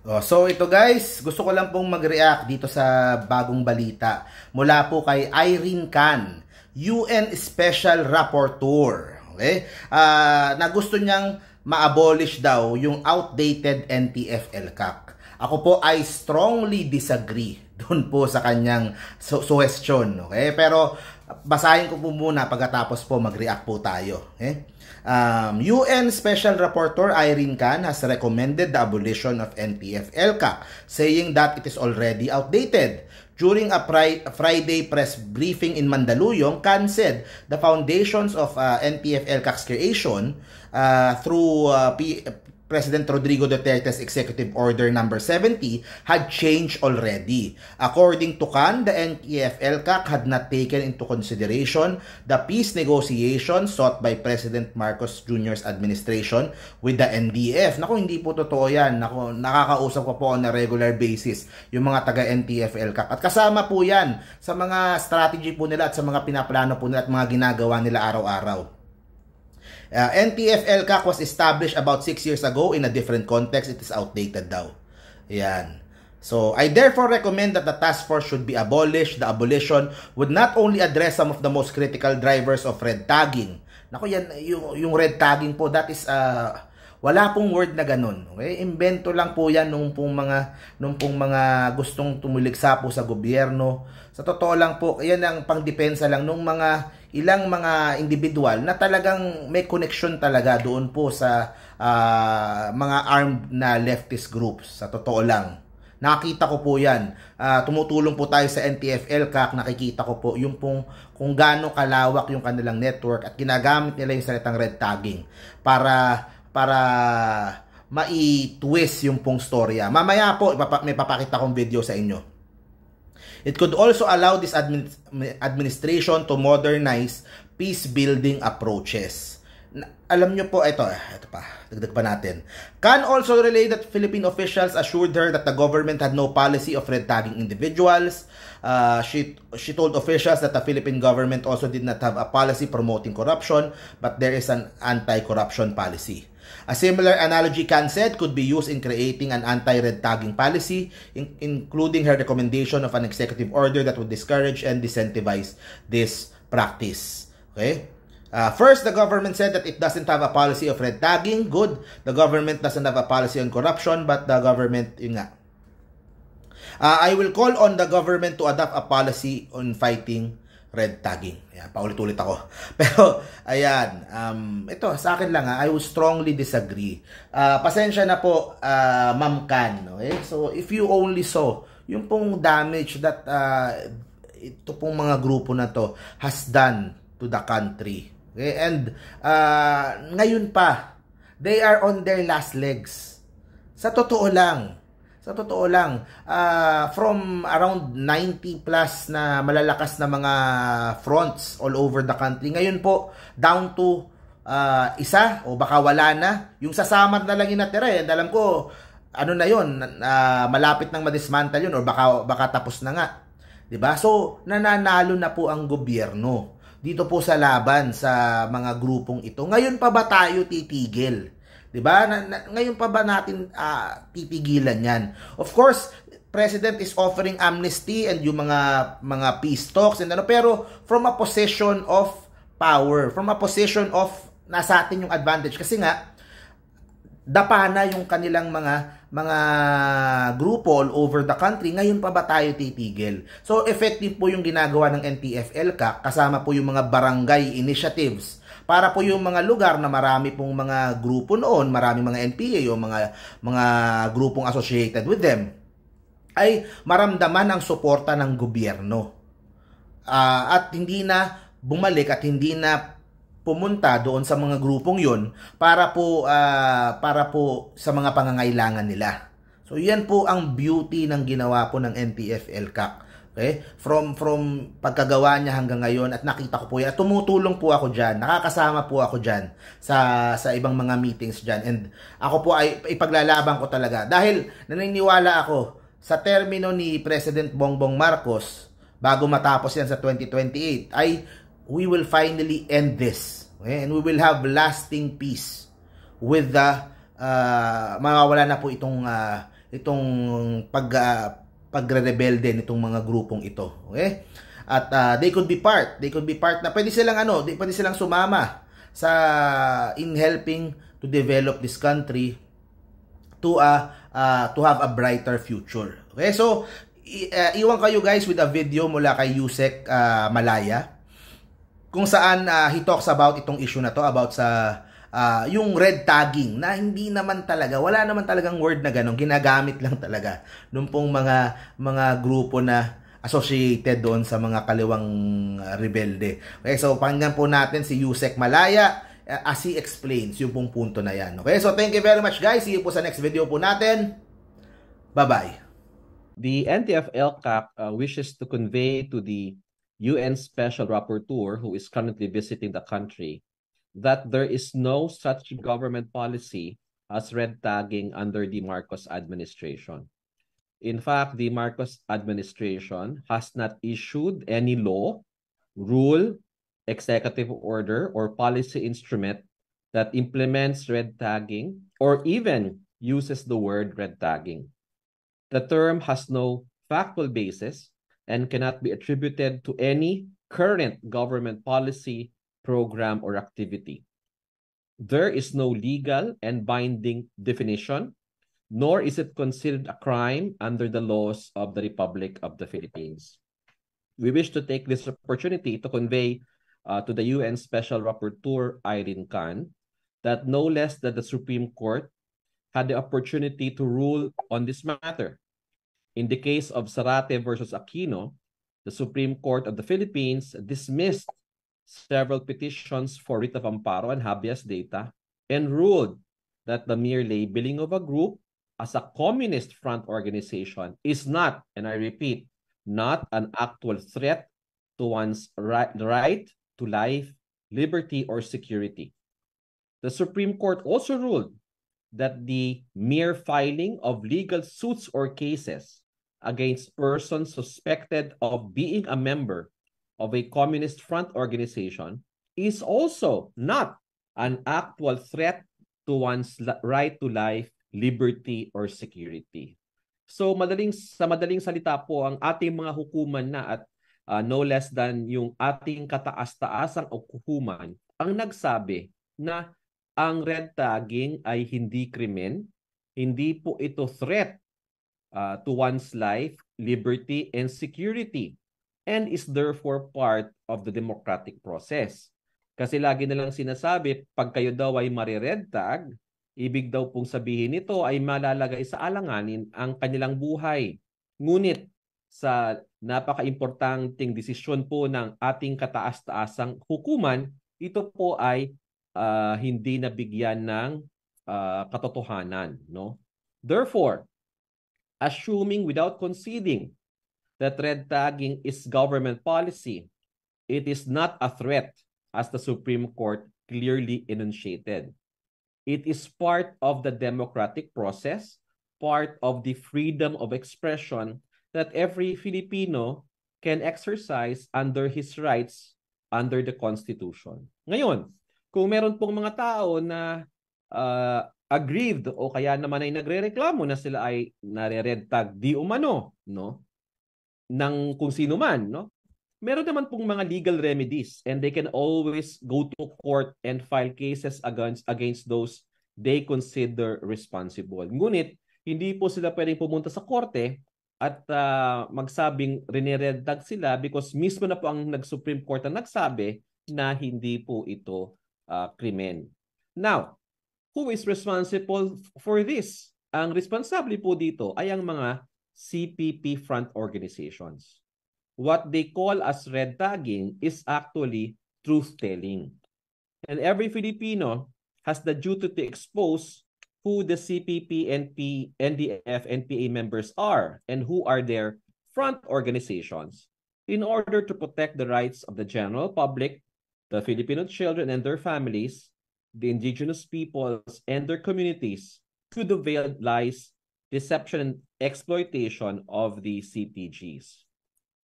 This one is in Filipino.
So ito guys, gusto ko lang pong mag-react dito sa bagong balita mula po kay Irene Khan, UN Special Rapporteur. Okay? Na gusto niyang ma-abolish daw yung outdated NTF-ELCAC. Ako po ay strongly disagree doon po sa kanyang suggestion. Okay? Pero basahin ko po muna pagkatapos po mag-react po tayo. Okay? UN Special Rapporteur Irene Khan has recommended the abolition of NTF-ELCAC, saying that it is already outdated. During a Friday press briefing in Mandaluyong, Khan said the foundations of NTF-ELCAC's creation through President Rodrigo Duterte's Executive Order number 70 had changed already. According to Khan, the NTF-ELCAC had not taken into consideration the peace negotiations sought by President Marcos Jr.'s administration with the NDF. Naku, hindi po totoo yan. Naku, nakakausap ko po on a regular basis yung mga taga-NTF-ELCAC. At kasama po yan sa mga strategy po nila at sa mga pinaplano po nila at mga ginagawa nila araw-araw. NTF-ELCAC was established about 6 years ago in a different context. It is outdated daw. Yan. So, I therefore recommend that the task force should be abolished. The abolition would not only address some of the most critical drivers of red tagging. Naku, yan, yung red tagging po, that is, wala pong word na ganun. Okay? Invento lang po yan nung pong mga gustong tumuligsa po sa gobyerno. Sa totoo lang po, yan ang pangdepensa lang nung ilang mga individual na talagang may connection talaga doon po sa mga armed na leftist groups. Sa totoo lang. Nakita ko po yan. Tumutulong po tayo sa NTF-ELCAC. Nakikita ko po yung kung gaano kalawak yung kanilang network at ginagamit nila yung salitang red tagging para mai-twist yung pong storya. Mamaya po, may papakita kong video sa inyo. It could also allow this administration to modernize peace-building approaches. Alam nyo po, ito pa, dagdag pa natin. Khan also relayed that Philippine officials assured her that the government had no policy of red tagging individuals. She told officials that the Philippine government also did not have a policy promoting corruption, but there is an anti-corruption policy. A similar analogy, Khan said, could be used in creating an anti-red tagging policy, including her recommendation of an executive order that would discourage and disincentivize this practice. Okay? First, the government said that it doesn't have a policy of red tagging. Good. The government doesn't have a policy on corruption, but the government, yun nga. I will call on the government to adopt a policy on fighting red tagging. Ayan, paulit-ulit ako. Pero, ayan, ito, sa akin lang I will strongly disagree. Pasensya na po, Ma'am Khan. Okay? So, if you only saw yung pong damage that ito pong mga grupo na to has done to the country. Okay? And, ngayon pa, they are on their last legs. Sa totoo lang, from around 90 plus na malalakas na mga fronts all over the country, ngayon po down to isa o baka wala na. Yung sa Samar na lang yung natira. Alam ko, ano na yun, malapit nang madismantle yun or baka tapos na nga. Diba? So, nananalo na po ang gobyerno dito po sa laban sa mga grupong ito. Ngayon pa ba tayo titigil? Diba? Ngayon pa ba natin titigilan yan? Of course, President is offering amnesty and yung mga peace talks and ano, pero from a position of power, from a position of nasa atin yung advantage. Kasi nga, dapa na yung kanilang mga grupo all over the country. Ngayon pa ba tayo titigil? So, effective po yung ginagawa ng NTF-ELCAC kasama po yung mga barangay initiatives para po yung mga lugar na marami pong mga grupo noon, marami mga NPA o mga grupong associated with them, ay maramdaman ang suporta ng gobyerno. At hindi na bumalik at hindi na pumunta doon sa mga grupong yon para po sa mga pangangailangan nila. So yan po ang beauty ng ginawa po ng NTF-ELCAC. Okay? From pagkagawa niya hanggang ngayon at nakita ko po yan. Tumutulong po ako dyan. Nakakasama po ako dyan sa ibang mga meetings dyan. And ako po ay ipaglalaban ko talaga. Dahil naniniwala ako sa termino ni President Bongbong Marcos bago matapos yan sa 2028 ay we will finally end this. Okay? And we will have lasting peace with the mawawala na po itong itong pagre-rebelde nitong mga grupong ito. Okay? At they could be part na pwede silang sumama sa in helping to develop this country to have a brighter future. Okay? So iwan kayo guys with a video mula kay Yusek Malaya kung saan he talks about itong issue na to, about sa yung red tagging na hindi naman talaga, wala naman talagang word na ganun, ginagamit lang talaga nung pong mga grupo na associated doon sa mga kaliwang rebelde. Okay, so pakinggan po natin si Yusek Malaya as he explains yung pong punto na yan. Okay, so thank you very much guys. See you po sa next video po natin. Bye-bye. The NTF-ELCAC wishes to convey to the UN Special Rapporteur, who is currently visiting the country, that there is no such government policy as red tagging under the Marcos administration. In fact, the Marcos administration has not issued any law, rule, executive order, or policy instrument that implements red tagging or even uses the word red tagging. The term has no factual basis and cannot be attributed to any current government policy, program, or activity. There is no legal and binding definition, nor is it considered a crime under the laws of the Republic of the Philippines. We wish to take this opportunity to convey to the UN Special Rapporteur Irene Khan that no less than the Supreme Court had the opportunity to rule on this matter. In the case of Zarate versus Aquino, the Supreme Court of the Philippines dismissed several petitions for writ of amparo and habeas data and ruled that the mere labeling of a group as a communist front organization is not, and I repeat, not an actual threat to one's right to life, liberty, or security. The Supreme Court also ruled that the mere filing of legal suits or cases against persons suspected of being a member of a communist front organization is also not an actual threat to one's right to life, liberty, or security. So sa madaling salita po, ang ating mga hukuman na at no less than yung ating kataas-taasang hukuman ang nagsabi na ang red tagging ay hindi krimen, hindi po ito threat to one's life, liberty, and security, and is therefore part of the democratic process. Kasi lagi nilang sinasabi, pag kayo daw ay mare-red tag, ibig daw pong sabihin nito ay malalagay sa alanganin ang kanilang buhay. Ngunit sa napaka-importanting desisyon po ng ating kataas-taasang hukuman, ito po ay hindi nabigyan ng katotohanan, no? Therefore, assuming without conceding that red tagging is government policy, it is not a threat as the Supreme Court clearly enunciated. It is part of the democratic process, part of the freedom of expression that every Filipino can exercise under his rights under the Constitution. Ngayon, kung meron pong mga tao na aggrieved o kaya naman ay nagrereklamo na sila ay nare-red tag di umano, no? Ng kung sino man, no? Meron naman pong mga legal remedies and they can always go to court and file cases against those they consider responsible. Ngunit, hindi po sila pwedeng pumunta sa korte at magsabing rinired tag sila because mismo na po ang nag-Supreme Court ang nagsabi na hindi po ito krimen. Now, who is responsible for this? Ang responsable po dito ay ang mga CPP front organizations. What they call as red tagging is actually truth-telling. And every Filipino has the duty to expose who the CPP, NDF, NPA members are and who are their front organizations in order to protect the rights of the general public, the Filipino children and their families, the indigenous peoples and their communities to the veiled lies, deception, and exploitation of the CPGs.